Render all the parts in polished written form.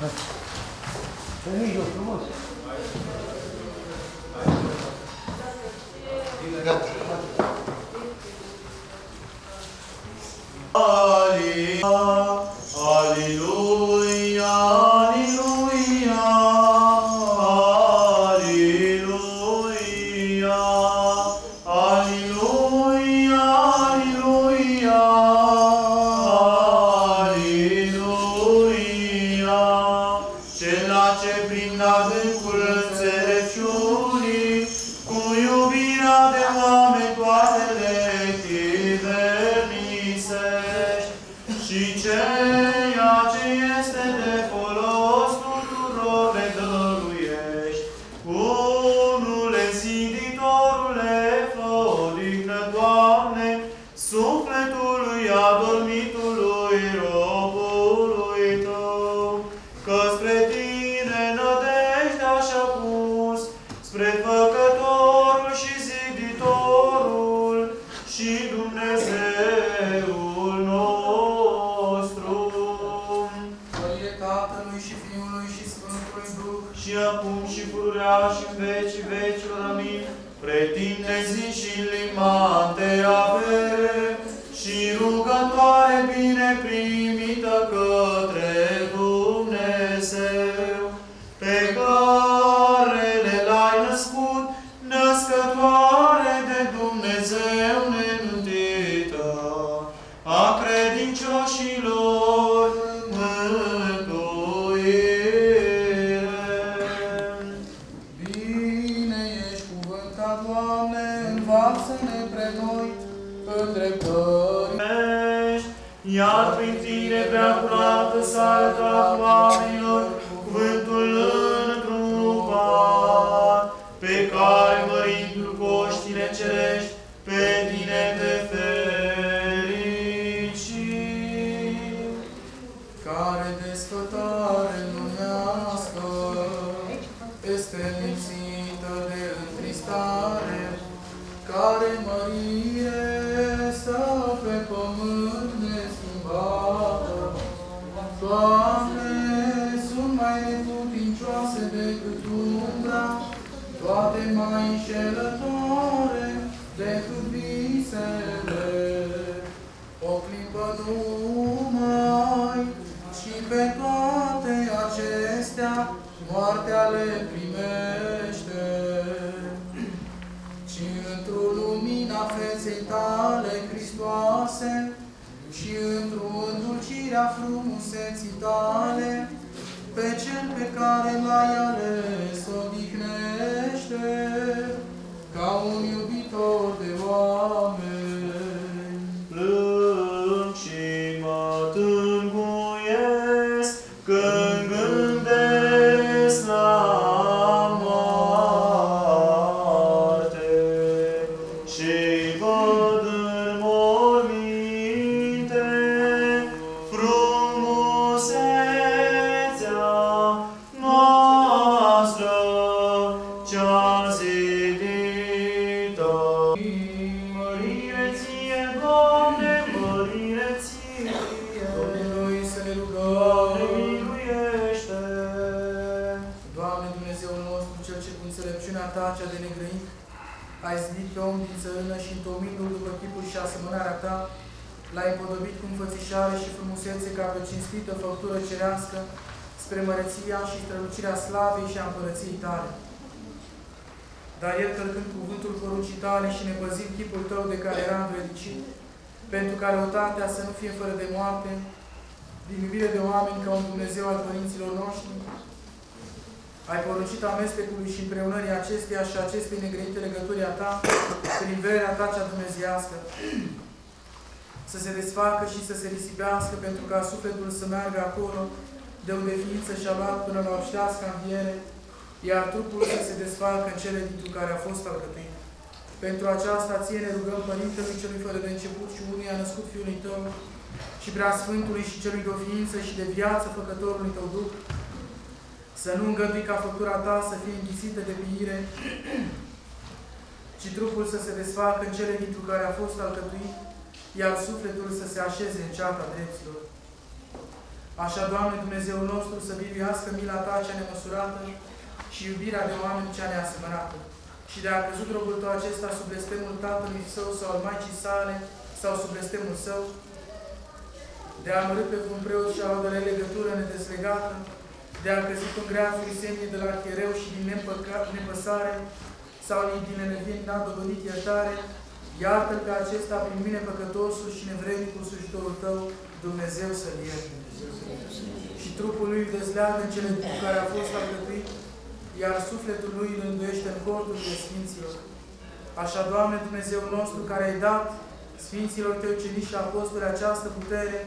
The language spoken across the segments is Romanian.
În mijloc, frumos. Gata. Aleluia, aleluia, aleluia, aleluia, aleluia, aleluia. Cela ce prin adâncul înțelepciunii, cu iubirea de oameni toate le chivernisești, și ceea ce este de folos tuturor le dăruiești. Unule ziditorule, fă odihnă, Doamne, sufletului adormitului robului Tău, că spre Tine nădejdea și-a pus, spre Făcătorul și Ziditorul și Dumnezeul nostru. Mărire Tatălui și Fiului și Sfântului Duh, Și acum și pururea și în vecii vecilor, amin. Pretinde zi și limante avere și rugătoare bine primită către Dumnezeu, pe care l-ai născut, născătoare de Dumnezeu nemântită, a credincioșilor mântuire. bine ești cuvântat, Doamne, învață-ne pre noi îndreptări. Iar prin Tine prea curată s-a arătat oamenilor cuvântul întrupat, pe care, mărindu-L coștile cerești, pe Tine te fericim. Care desfătare lumească este lipsită de întristare, care mărire stă pe pământ neschimbată. Doamne, sunt mai neputincioase decât umbra, toate mai înșelătoare decât visele. O clipă numai și pe toate acestea moartea le primește. Ci într-o lumina feței Tale, Hristoase, și într-o îndulcirea frumuseții Tale, pe Cel pe care L-ai ales odihnește, ca un iubitor de oameni. Plâng și mă tânguiesc când gândesc la moarte și văd în morminte frumusețea noastră cea zidită. Mărire Ție, Doamne, mărire Ție, Domnului să ne rugăm. Doamne, miluiește! Doamne, Dumnezeul nostru, Cel ce cu înțelepciunea Ta cea de negrăit, ai zidit pe om din țărână și întomindu-l după chipul și asemănarea Ta, l-ai împodobit cu înfățișare și frumusețe ca pe cinstită făptură cerească, spre măreția și strălucirea slavei și a împărăției Tale. Dar El, călcând cuvântul poruncii Tale și nepăzind chipul Tău de care era învredicit, pentru ca răutatea să nu fie fără de moarte, din iubire de oameni ca un Dumnezeu al părinților noștri, ai poruncit amestecului și împreunării acesteia și acestei negrăite legături a Ta, prin vrerea Ta cea dumnezeiască, să se desfacă și să se risipească, pentru ca sufletul să meargă acolo, de unde ființă și-a luat până la obștească înviere, iar trupul să se desfacă în cele dintr care a fost alcătuit. Pentru aceasta Ție ne rugăm, Părintelui Celui fără de început și unui a născut Fiului Tău, și Preasfântului și Celui de-o ființă și de viață Făcătorului Tău Duh, să nu îngădui ca făptura Ta să fie înghisită de piire, ci trupul să se desfacă în cele dintr care a fost alcătuit, iar sufletul să se așeze în ceata dreptilor. Așa, Doamne, Dumnezeul nostru, să biruiască mila Ta cea nemăsurată și iubirea de oameni cea neasemănată. Și de a căzut robul Tău acesta sub blestemul tatălui său sau al maicii sale, sau sub blestemul său, de a amărât pe un preot și a luat de la legătură nedeslegată, de a căzut în grea frisenie de la arhiereu și din nepăsare, sau din nenevie n-a dovedit iertare, iartă-l pe acesta prin mine păcătosul și nevrednicul slujitorul Tău, Dumnezeu să-l ierte. Și trupul lui îl dezleagă în cele cu care a fost alcătuit, iar sufletul lui îl înduiește în corturile Sfinților. Așa, Doamne, Dumnezeul nostru, care ai dat Sfinților Tăi ucenici și apostoli această putere,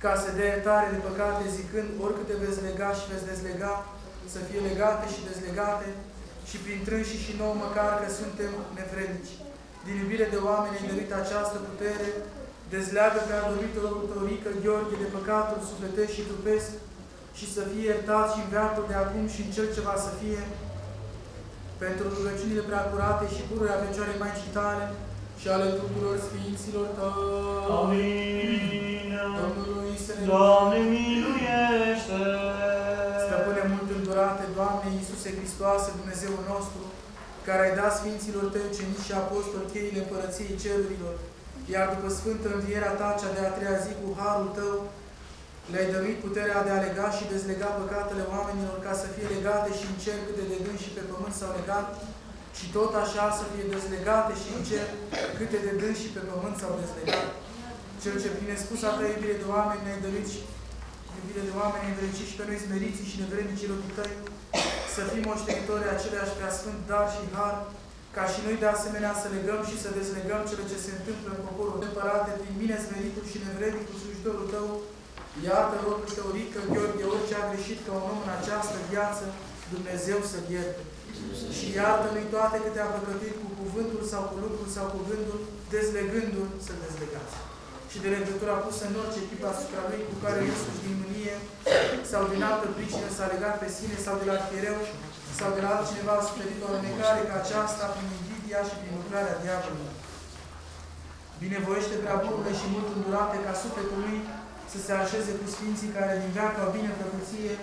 ca să dea iertare de păcate, zicând, oricâte veți lega și veți dezlega, să fie legate și dezlegate, și prin trânși și nouă, măcar că suntem nevrednici. Din iubire de oameni ai dăruit această putere, dezleagă pe adormitul robul Tău, Rică Gheorghe, de păcatul sufletesc și trupesc, și să fie iertat și în veacul de acum și în cel ce va să fie, pentru rugăciunile preacurate și pururea Fecioarei Maicii Tale și ale tuturor Sfinților Tăi. Amin. Domnului să ne Doamne, miluiește! Stăpâne mult îndurate, Doamne Iisuse Hristoase, Dumnezeul nostru, care ai dat Sfinților Tăi ucenici și apostoli cheile Împărăției Cerurilor, iar după sfântă învierea Ta cea de a treia zi cu harul Tău, le-ai dăruit puterea de a lega și dezlega păcatele oamenilor ca să fie legate și în cer câte de dâns și pe pământ s-au legat, și tot așa să fie dezlegate și în cer câte de dâns și pe pământ s-au dezlegat. Cel ce prin nespusa Ta iubire de oameni ne-ai dăruit și iubire de oameni ne-ai dăruit și pe noi smeriții și nevrednicii robii Tăi, să fim moștenitori aceleași preasfânt dar și har, ca și noi de asemenea să legăm și să dezlegăm cele ce se întâmplă în poporul Împărate, prin mine smeritul și nevrednicul slujitorul Tău, iartă robul Tău, Rică Gheorghe, orice a greșit ca un om în această viață, Dumnezeu să-l ierte. Și iartă-lui toate câte a păcătuit cu cuvântul sau cu lucrul sau cu gândul, dezlegându-l să-l dezlegați. Și de legătura pusă în orice chip asupra lui, cu care însuși din mânie sau din altă pricină s-a legat pe sine sau de la arhiereu sau de la altcineva a suferit o alunecare ca aceasta prin invidia și prin lucrarea diavolului. Binevoiește prea bunule și mult îndurate ca sufletul lui să se așeze cu Sfinții care din veac au binefăcuție,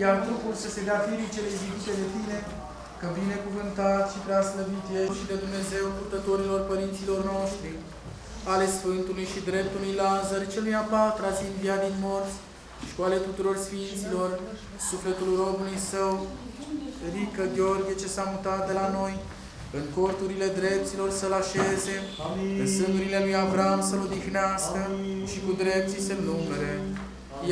iar trupul să se dea firii cele izbite de Tine, că binecuvântat și prea slăvit ești și de Dumnezeu purtătorilor părinților noștri, ale Sfântului și Dreptului Lazar, celui a patra zi înviat din morți, și cu ale tuturor Sfinților, sufletul robului Său, Rică Gheorghe, ce s-a mutat de la noi, în corturile drepților să-l așeze, în sânurile lui Avram să-l odihnească și cu drepții să-l numere,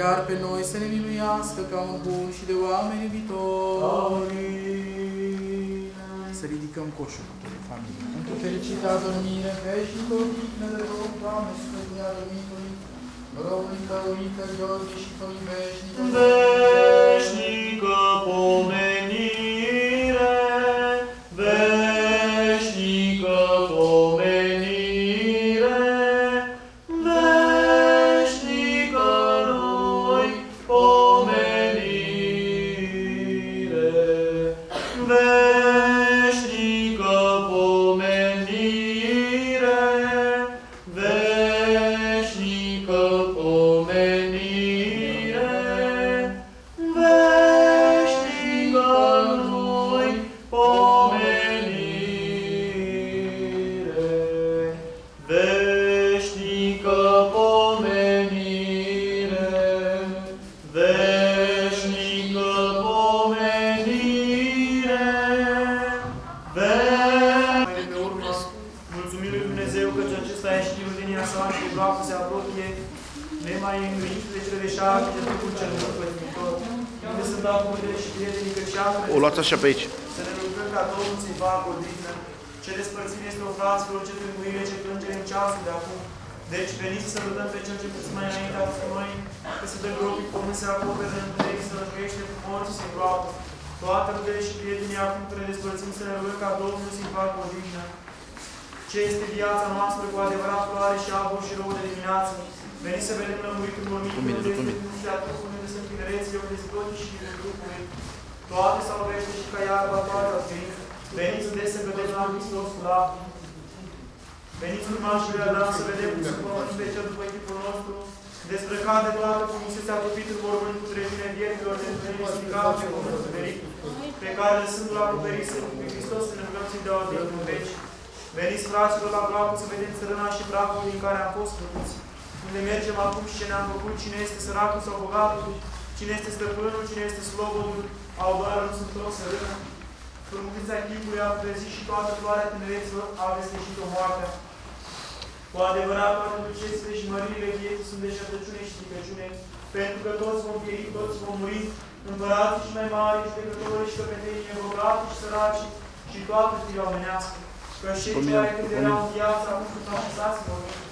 iar pe noi să ne miluiască ca un bun și de oameni iubitori. Să ridicăm coșul de familie. Într-o fericită adormire, veșnică odihnă de rog, Doamne, și pentru adormitului, robului Tău, Rică Gheorghe, și Tău-i veșnică. Veșnică pomenire, veșnică pomenire, veșnică lui pomenire, veșnică pomenire, veșnică pomenire, veșnică lui pomenire, veșnică pomenire, veșnică pomenire, pe urmă, mulțumim lui Dumnezeu căci acesta e știul din ea sa și groapă se apropie, nemai îngrijit de cele deșarte de trupul cel mult pătimitor, unde sunt dau cuvântele și prietenii căci O luați așa pe aici. să ne rugăm ca Domnul să-i facă odihnă. Ce despărțire este o fraților, ce tâlcuire, ce plângere în ceasul de acum. Deci veniți să rugăm pe Cel ce puțin mai înainte a fost cu noi, că să dă gropii pământ se acopere în întuneric, să răzbește cu morți, să-i groapă. Toate rugările și prietenii acum când ne despărțim să ne rugăm ca Domnul să-i facă odihnă. Ce este viața noastră cu adevărat floare și alburi și rouă de dimineață. Veniți să vedem lămuritul mormintului, unde este punctea trupului, unde sunt tinereții, unde sunt toți și din trupului. Toate s-au vește și ca iarba toate au trăit. Veniți de să vedem la Hristos la. Veniți urma și le-a dat să vedem cum se pământ pe cel după chipul nostru, Dezbrăcat de toată frumusețea topitul vorbând cu dreptile vieților de întâlniri stricate pe cuvântul verit, pe care lăsându-l acoperise cu Hristos în rugății de odihnă în veci. Veniți, fraților, la placul să vedem țărâna și praful din care am fost făcuți. Unde mergem acum și ce ne-am făcut, cine este săracul sau bogatul, cine este stăpânul, cine este slobodul, au doar nu sunt tot sărână. Frumusețea chipului a trezit și toată floarea tinereților a vesteșit-o moartea. Cu adevărat, toate ducețile și măririle vieții sunt de șertăciune și stricăciune, pentru că toți vom pieri, toți vom muri, împărații și mai mari, judecătorii și căpetenii, bogați și săraci, și toată firea omenească. Că și cei care când erau în viață, acum sunt așezați în mormânt,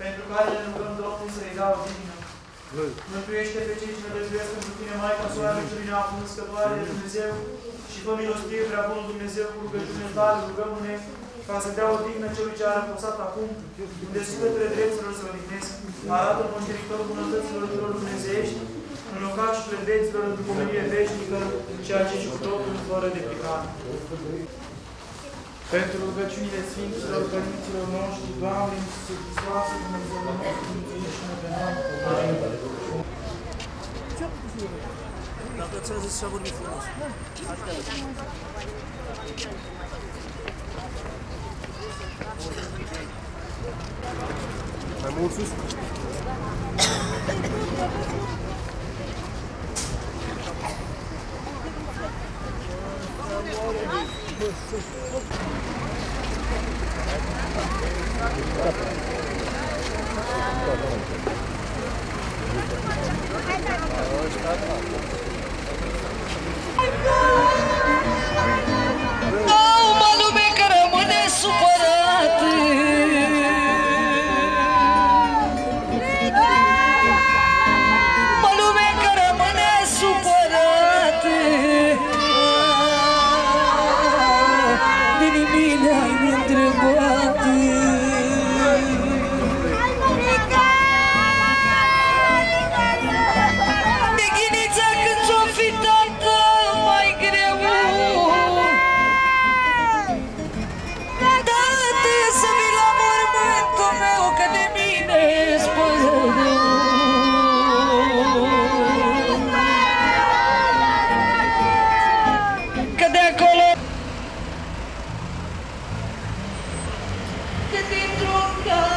pentru care ne rugăm Domnului să le dea o divină. Mântuiește pe cei ce ne dăjduiesc pentru tine, Maica Soarele cea neapăscătoare de Dumnezeu, și fă milostivie prea bunul Dumnezeu cu rugăciunile tale, rugăm-ne ca să dea o dignă celui ce a răposat acum, unde sufletele dreptilor se odihnesc, arată moștenitor bunătăților celor dumnezeiești, în locașurile vieților în duhovenie veșnică, ceea ce și cu totul fără de plecare. Pentru rugăciunile Sfinților Părinților noștri, Doamne, Iisuse Hristoase, Dumnezeul nostru, mântuiește-ne pe noi. Amin. Dacă ți-a zis să vorbi frumos. Mai mult sus? Mă lume că rămâne supărat, mă lume că rămâne supărat, de nimic ne-ai întrebat. De ghinița când ți-o fi tată mai greu, dă-te să vii la mormântul meu, că de mine-s părău. Că de acolo, că dintr-o cameră,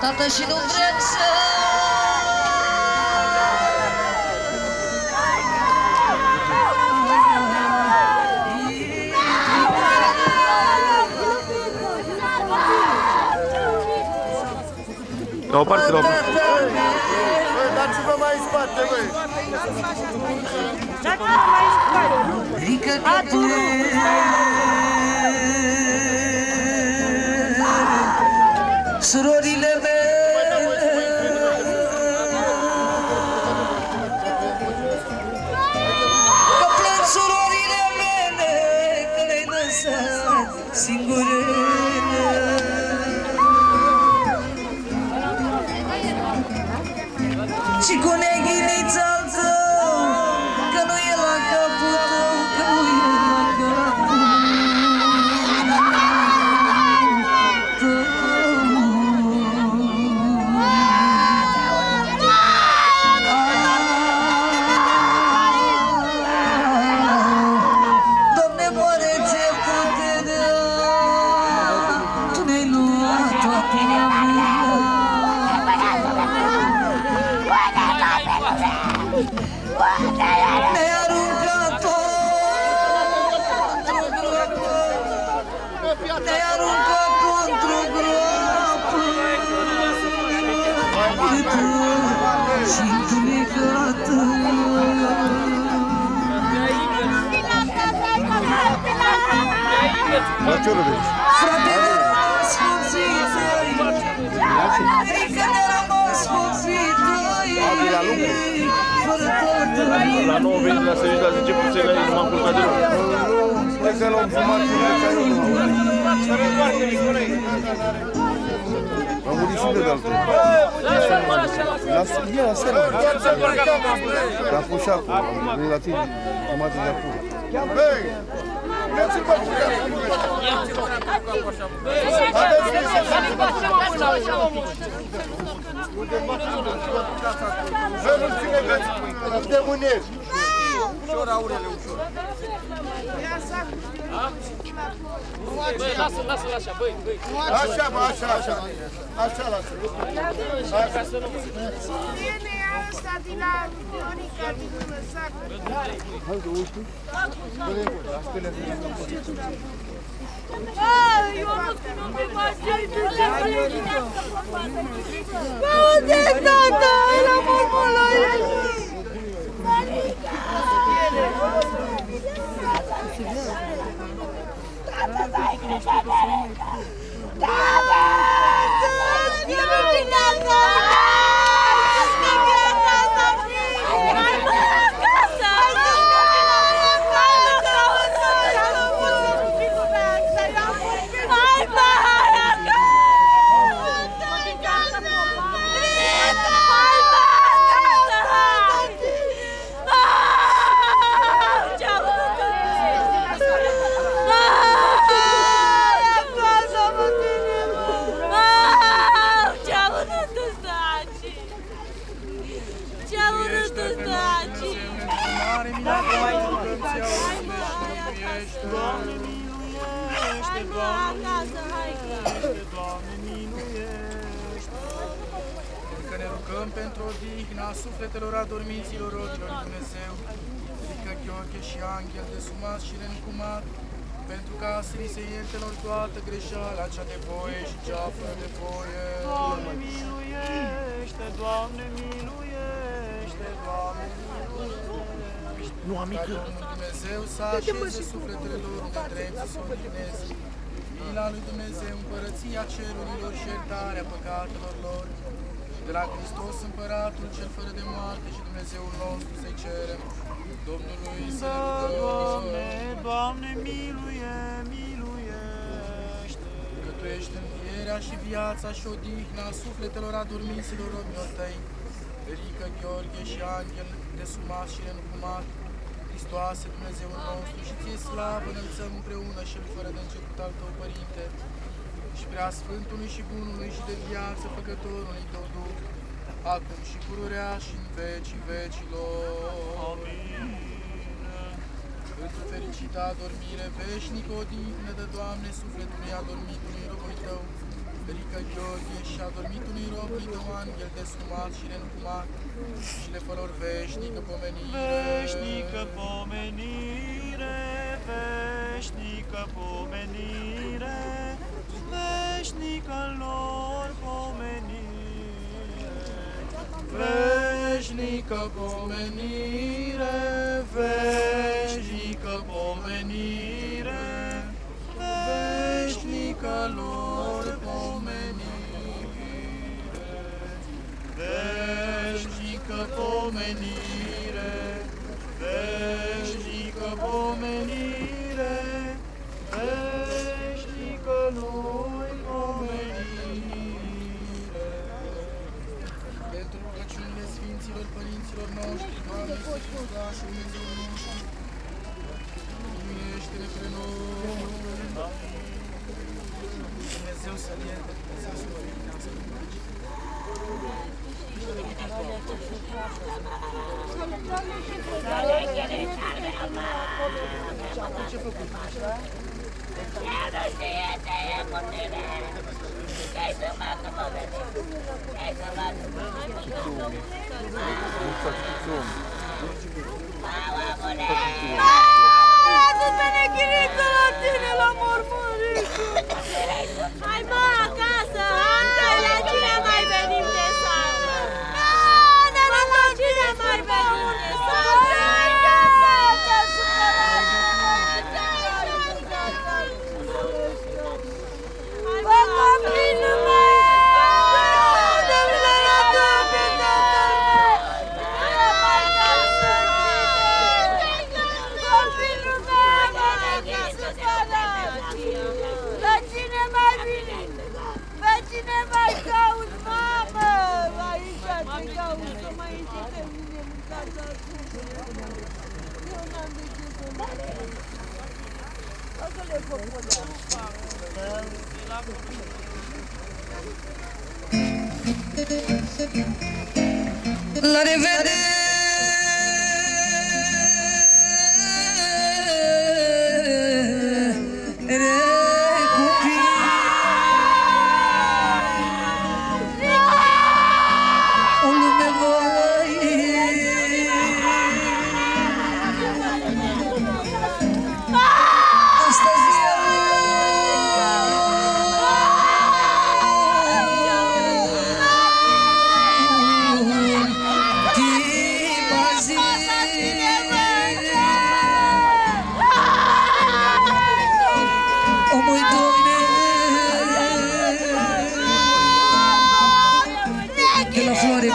tată, și nu vrem să La o parte, la o parte. Dați-vă mai în spate, băi! Dați-vă mai în spate! rică-te, surorile mele, că plâng surorile mele, că le-ai lăsat singurele. Și cu neghinița tău, că nu e la capul tău, că nu e la capul tău. Ne-ai aruncat-o într-o groapă, ne-ai aruncat-o într-o groapă, și întunecată. Fratele rămas sfințit-i, Rică ne rămas sfințit-i, fără toată. La 9 veni la serviciu, la 10 puțin la ei, nu m-am culcat deloc. Spune că l-am fumat cu am murit și de altul. Ia, la seara. La pușacul, am venit la tine, jumătate de acum. Băi! Ia-ți-l bă, nu ține veți, de mânești. Ușor, Aurele, ușor. Băi, lasă-l așa, băi. Așa, bă, așa. Așa, lasă. Ca să nu... Cine e asta din la Ionica din Lăsacă? Hai, că uite. Ionuț, că nu te mai știi de ce unde e tata? La mormoloi! Tata, dai grijă de mine! Tata! Eu nu vin acasă! Nu vin acasă! Hai mă acasă! Hai mă! Doamne miluiește, Doamne miluiește. Că ne rugăm pentru odihna sufletelor adormiților robilor lui Dumnezeu, Rică Gheorghe și Anghel de sumat și rencumat, pentru ca să li se ierte lor toată greșeala cea de voie și cea fără de voie. Doamne miluiește, Doamne miluiește, Doamne miluiește. Nu, amică! Ca Domnul Dumnezeu să așeze sufletele lor unde drept să se odihnesc. Mila lui Dumnezeu, împărăția cerurilor și iertarea păcatelor lor. De la Hristos Împăratul cel fără de moarte și Dumnezeul nostru să-i cerem. Domnului să ne rugăm. Doamne, Doamne miluiește. Că Tu ești învierea și viața și odihna sufletelor adormiților robilor Tăi, Rică Gheorghe și Anghel de sumat și rencumat, Hristoase, Dumnezeul nostru, și Ție slavă înălțăm împreună și-L fără de început al Tău, Părinte, și Preasfântului și Bunului și de viață Făcătorului Tău Duh, acum și pururea și în vecii vecilor. Amin. Într-o fericită adormire veșnică odihnă de Doamne sufletului adormitului robului Tău, Rică Gheorghe, și adormitului robului Tău, Anghel de sumat și rencumat, și le fă lor veșnică pomenire. Veșnică pomenire, veșnică pomenire, veșnică lor pomenire. Veșnică pomenire, veșnică pomenire, veșnică lor pomenire. Veșnică pomenire, veșnică pomenire, veșnică lor pomenire. Pentru rugăciunile Sfinților Părinților noștri, Doamne Iisuse Hristos și Dumnezeul nostru, miluiește-ne pe noi. Dumnezeu să-L ierte, Dumnezeu să-L odihnească în pace. Ce a făcut? Eu nu știe ce e cu tine! Ce-ai să facă, mă, ce-ai să facă? Nu faci cu om. La revedere, copii. O lume voi. Astăzi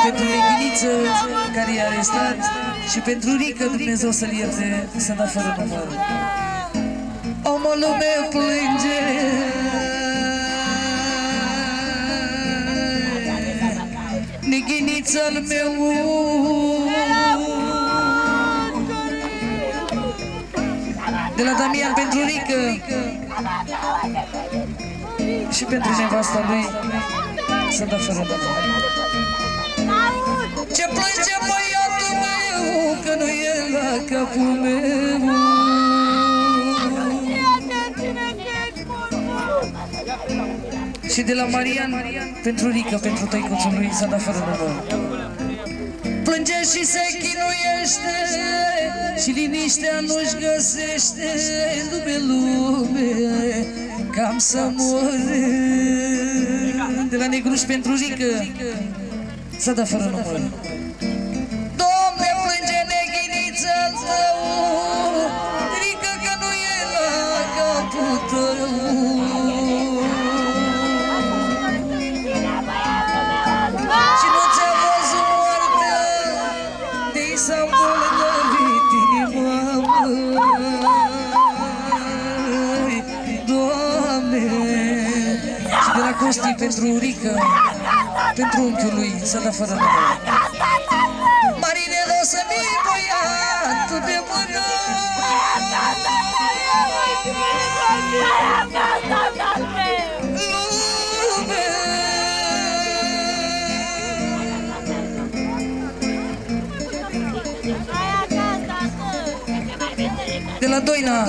pentru Neghiniță, care i-a arestat, și pentru Rică, Dumnezeu să-l ierte, să dă fără număr. Omul meu plânge, Neghiniță-l meu, de la Damian pentru Rică și pentru nevasta lui, să dă fără număr. Ce plânge băiatul meu, că nu e la capul meu. Și de la Marian, pentru Rică, pentru tăicuțul lui, s-a dat fără număr. Plânge și se chinuiește, și liniștea nu-și găsește lume, cam să mori. De la Negruș pentru Rică, s-a dat fără număr. Domne, plânge Neghiniță-l tău, Rică, că nu e la capul tău. Și nu ți-a văzut moartea, de-i s-a îmbolnăvit inima, măi, Doamne. Și de la Costi pentru Rică, pentru unchiul lui, să dă fără număr. Marine, o să fii băiatul de mână. Lume. De la Doina,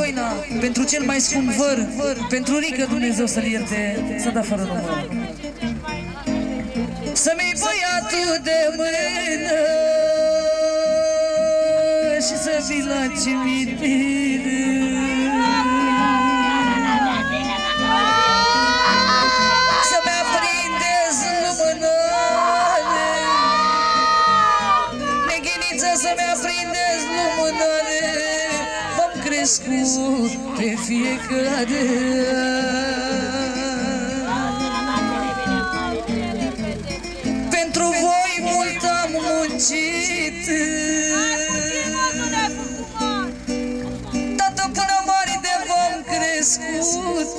pentru cel mai scump văr, pentru Rică, Dumnezeu să-l ierte, să dă fără număr. Să-mi iei băiatul de mână și să vii la cimitir. Să-mi aprindeți lumânare, Neghiniță, să-mi aprindeți lumânare. V-am crescut pe fiecare. Pentru voi mult am muncit, tată, până mari de v-am crescut,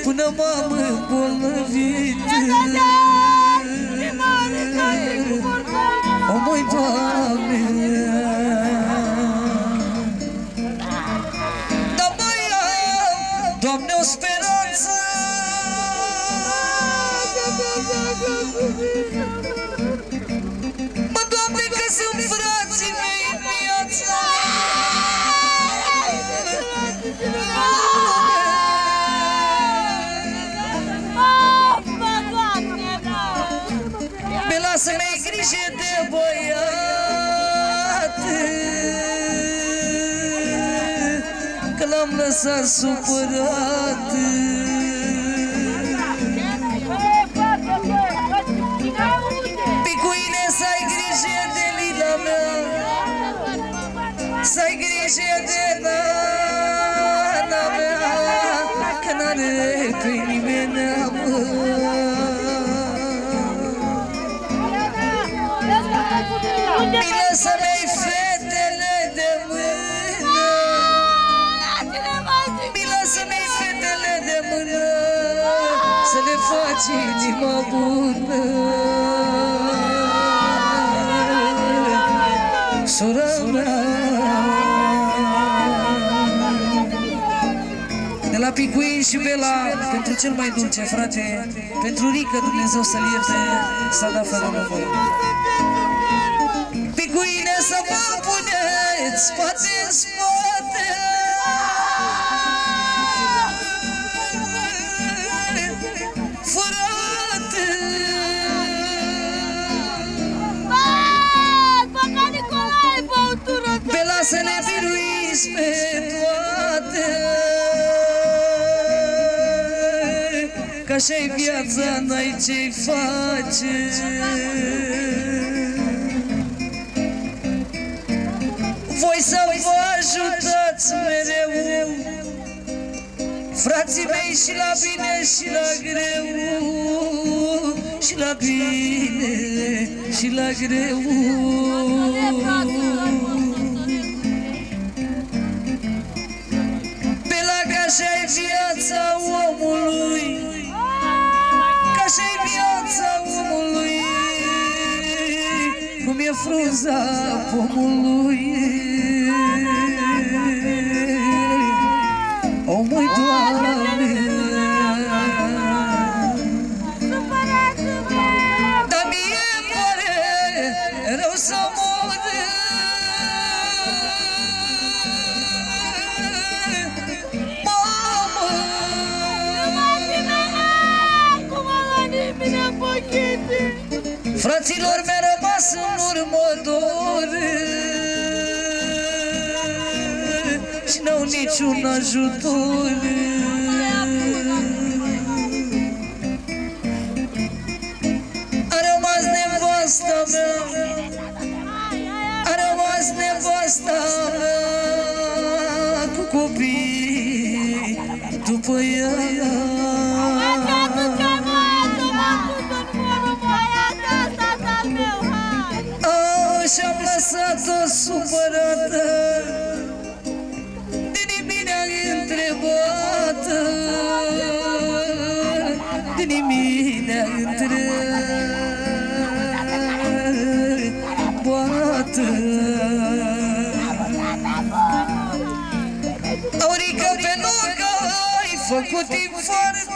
până m-am îmbolnăvit. O, măi, Doamne, dar mai am, Doamne, o speranță. Mă, Doamne, că sunt frații mei în viață. Mi lasă-mi grijă de băiat, că l-am lăsat supărat. Picuine, să ai grijă de Lila mea, să ai grijă de nana mea, că n-are pe nimeni, mă. Milă, să-mi iei fetele de mână, milă, să-mi iei fetele de mână, să le faci inima bună. sora mea. De la Picuin și Bela, pentru cel mai dulce, frate, pentru Rică, Dumnezeu să-l ierte, s-a dat fără număr. Picuine, să vă puneți spate în spate, frate. Bela, să ne biruiți pe toate, că așa-i viața, n-ai ce-i face. Voi să vă ajutați mereu, frații mei, și la bine și la greu, și la bine și la greu. Bela, că așa-i viața omului, că așa-i viața omului, cum e frunza pomului. O, măi, Doamne, dar mie-mi pare rău să mor, mamă. Fraților, mi-a rămas în urmă dor și n-au niciun ajutor. A rămas nevasta mea, a rămas nevasta mea, cu copii după ea. Și-am lăsat-o supărată, de nimic ne-a întrebată, de nimic ne-a întrebată. Aurică, pe loc ai făcut infarct,